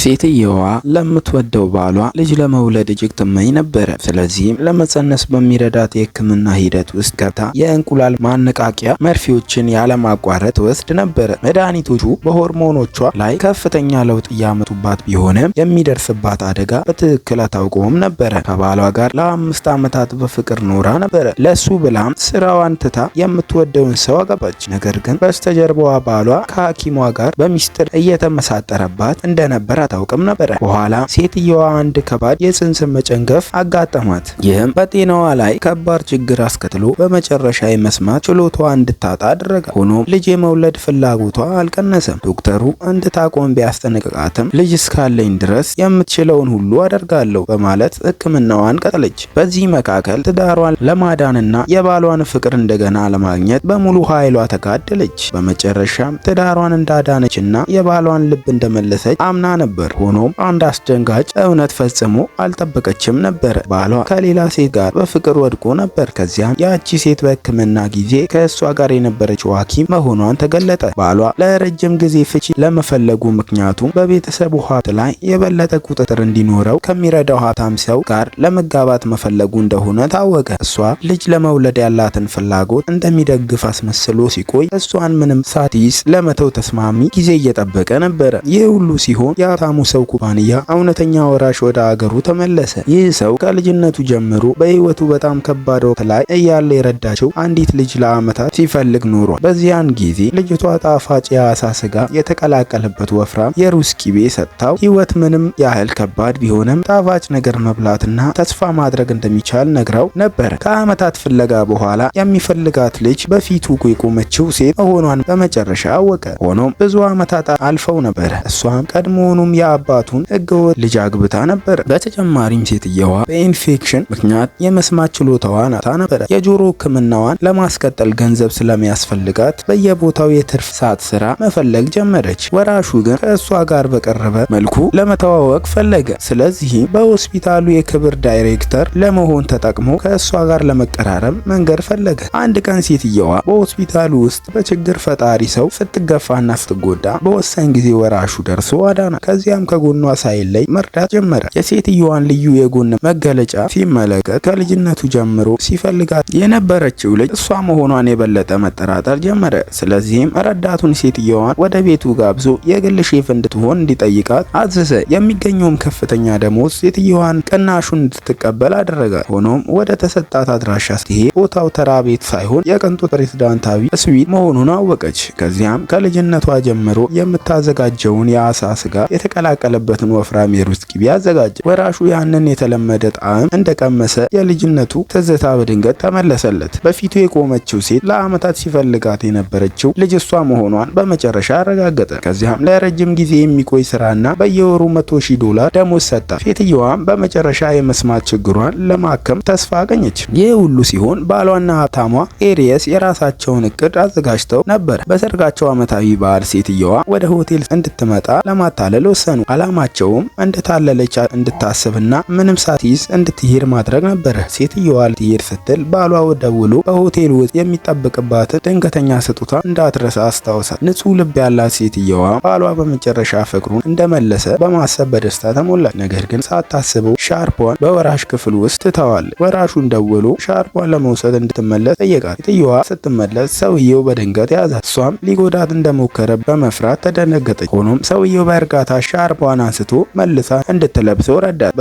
ሴትየዋ ለምትወደው ባሏ ልጅ ለመውለድ እጅግ ትመኝ ነበረ። ስለዚህም ለመጸነስ በሚረዳት የሕክምና ሂደት ውስጥ ገብታ የእንቁላል ማነቃቂያ መርፌዎችን ያለማቋረጥ ትወስድ ነበረ። መድኃኒቶቹ በሆርሞኖቿ ላይ ከፍተኛ ለውጥ እያመጡባት ቢሆንም የሚደርስባት አደጋ በትክክል አታውቀውም ነበረ። ከባሏ ጋር ለ5 ዓመታት በፍቅር ኖራ ነበረ። ለሱ ብላም ስራዋን ትታ የምትወደውን ሰው አገባች። ነገር ግን በስተጀርባዋ ባሏ ከሐኪሟ ጋር በሚስጥር እየተመሳጠረባት እንደነበር አታውቅም ነበረ። በኋላ ሴትየዋ አንድ ከባድ የጽንስ መጨንገፍ አጋጠማት። ይህም በጤናዋ ላይ ከባድ ችግር አስከትሎ በመጨረሻ የመስማት ችሎታዋ እንድታጣ አደረገ። ሆኖም ልጅ የመውለድ ፍላጎቷ አልቀነሰም። ዶክተሩ እንድታቆም ቢያስጠነቅቃትም ልጅ እስካለኝ ድረስ የምትችለውን ሁሉ አደርጋለሁ በማለት ሕክምናዋን ቀጠለች። በዚህ መካከል ትዳሯን ለማዳንና የባሏን ፍቅር እንደገና ለማግኘት በሙሉ ኃይሏ ተጋደለች። በመጨረሻም ትዳሯን እንዳዳነችና የባሏን ልብ እንደመለሰች አምና ነበር። ሆኖም አንድ አስደንጋጭ እውነት ፈጽሞ አልጠበቀችም ነበር። ባሏ ከሌላ ሴት ጋር በፍቅር ወድቆ ነበር። ከዚያም ያቺ ሴት በሕክምና ጊዜ ከእሷ ጋር የነበረችው ሐኪም መሆኗን ተገለጠ። ባሏ ለረጅም ጊዜ ፍቺ ለመፈለጉ ምክንያቱም በቤተሰቡ ሀብት ላይ የበለጠ ቁጥጥር እንዲኖረው ከሚረዳው ሀብታም ሰው ጋር ለመጋባት መፈለጉ እንደሆነ ታወቀ። እሷ ልጅ ለመውለድ ያላትን ፍላጎት እንደሚደግፍ አስመስሎ ሲቆይ እሷን ምንም ሳትይዝ ለመተው ተስማሚ ጊዜ እየጠበቀ ነበረ። ይህ ሁሉ ሲሆን የሀብታሙ ሰው ኩባንያ እውነተኛ ወራሽ ወደ አገሩ ተመለሰ። ይህ ሰው ከልጅነቱ ጀምሮ በህይወቱ በጣም ከባድ ወቅት ላይ እያለ የረዳቸው አንዲት ልጅ ለዓመታት ሲፈልግ ኖሯል። በዚያን ጊዜ ልጅቷ ጣፋጭ የአሳ ስጋ የተቀላቀለበት ወፍራም የሩዝ ቂቤ ሰጥታው ህይወት ምንም ያህል ከባድ ቢሆንም ጣፋጭ ነገር መብላትና ተስፋ ማድረግ እንደሚቻል ነግራው ነበር። ከዓመታት ፍለጋ በኋላ የሚፈልጋት ልጅ በፊቱ የቆመችው ሴት መሆኗን በመጨረሻ አወቀ። ሆኖም ብዙ ዓመታት አልፈው ነበር። እሷም ቀድሞውኑም የአባቱን ህገወጥ ልጅ አግብታ ነበር። በተጨማሪም ሴትየዋ በኢንፌክሽን ምክንያት የመስማት ችሎታዋን አጥታ ነበር። የጆሮ ህክምናዋን ለማስቀጠል ገንዘብ ስለሚያስፈልጋት በየቦታው የትርፍ ሰዓት ስራ መፈለግ ጀመረች። ወራሹ ግን ከእሷ ጋር በቀረበ መልኩ ለመተዋወቅ ፈለገ። ስለዚህም በሆስፒታሉ የክብር ዳይሬክተር ለመሆን ተጠቅሞ ከእሷ ጋር ለመቀራረብ መንገድ ፈለገ። አንድ ቀን ሴትየዋ በሆስፒታሉ ውስጥ በችግር ፈጣሪ ሰው ስትገፋና ስትጎዳ በወሳኝ ጊዜ ወራሹ ደርሶ አዳና። ከዚያም ከጎኗ ሳይለይ መርዳት ጀመረ። የሴትየዋን ልዩ የጎን መገለጫ ሲመለከት ከልጅነቱ ጀምሮ ሲፈልጋት የነበረችው ልጅ እሷ መሆኗን የበለጠ መጠራጠር ጀመረ። ስለዚህም ረዳቱን ሴትየዋን ወደ ቤቱ ጋብዞ የግል ሼፍ እንድትሆን እንዲጠይቃት አዘዘ። የሚገኘውም ከፍተኛ ደሞዝ ሴትየዋን ቅናሹን እንድትቀበል አደረጋት። ሆኖም ወደ ተሰጣት አድራሻ ስትሄድ ቦታው ተራ ቤት ሳይሆን የቅንጦት ፕሬዝዳንታዊ ስዊት መሆኑን አወቀች። ከዚያም ከልጅነቷ ጀምሮ የምታዘጋጀውን የአሳ ስጋ የተቀላቀለበትን ወፍራም የሩዝ ቂቤ አዘጋጀ። ወራሹ ያንን የተለመደ ጣዕም እንደቀመሰ የልጅነቱ ትዝታ በድንገት ተመለሰለት። በፊቱ የቆመችው ሴት ለዓመታት ሲፈልጋት የነበረችው ልጅ እሷ መሆኗን በመጨረሻ አረጋገጠ። ከዚያም ለረጅም ጊዜ የሚቆይ ስራና በየወሩ $100,000 ደሞዝ ሰጣት። ሴትየዋም በመጨረሻ የመስማት ችግሯን ለማከም ተስፋ አገኘች። ይህ ሁሉ ሲሆን ባሏና ሀብታሟ ኤሪየስ የራሳቸውን እቅድ አዘጋጅተው ነበር። በሰርጋቸው ዓመታዊ በዓል ሴትየዋ ወደ ሆቴል እንድትመጣ ለማታለል ወሰኑ። ዓላማቸውም እንደታለለች እንድታስብና ምንም ሳትይዝ እንድትሄድ ማድረግ ነበረ። ሴትየዋ ልትሄድ ስትል ባሏ ደውሎ በሆቴል ውስጥ የሚጠብቅባትን ድንገተኛ ስጦታ እንዳትረሳ አስታውሳት። ንጹህ ልብ ያላት ሴትየዋ ባሏ በመጨረሻ ፍቅሩን እንደመለሰ በማሰብ በደስታ ተሞላች። ነገር ግን ሳታስበው ሻርፓን በወራሽ ክፍል ውስጥ ትተዋለች። ወራሹን ደውሎ ሻርፓን ለመውሰድ እንድትመለስ ጠየቃት። ሴትየዋ ስትመለስ ሰውየው በድንገት ያዛት። እሷም ሊጎዳት እንደሞከረ በመፍራት ተደነገጠች። ሆኖም ሰውየው በእርጋታ ሻርፓን አንስቶ መልሳ እንድትለብሰው ረዳት።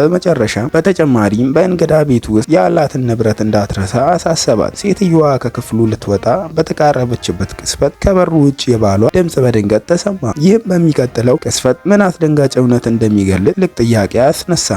በተጨማሪም በእንግዳ ቤት ውስጥ ያላትን ንብረት እንዳትረሳ አሳሰባት። ሴትየዋ ከክፍሉ ልትወጣ በተቃረበችበት ቅስፈት ከበሩ ውጭ የባሏ ድምጽ በድንገት ተሰማ። ይህም በሚቀጥለው ቅስፈት ምን አስደንጋጭ እውነት እንደሚገልጽ ልቅ ጥያቄ አስነሳ።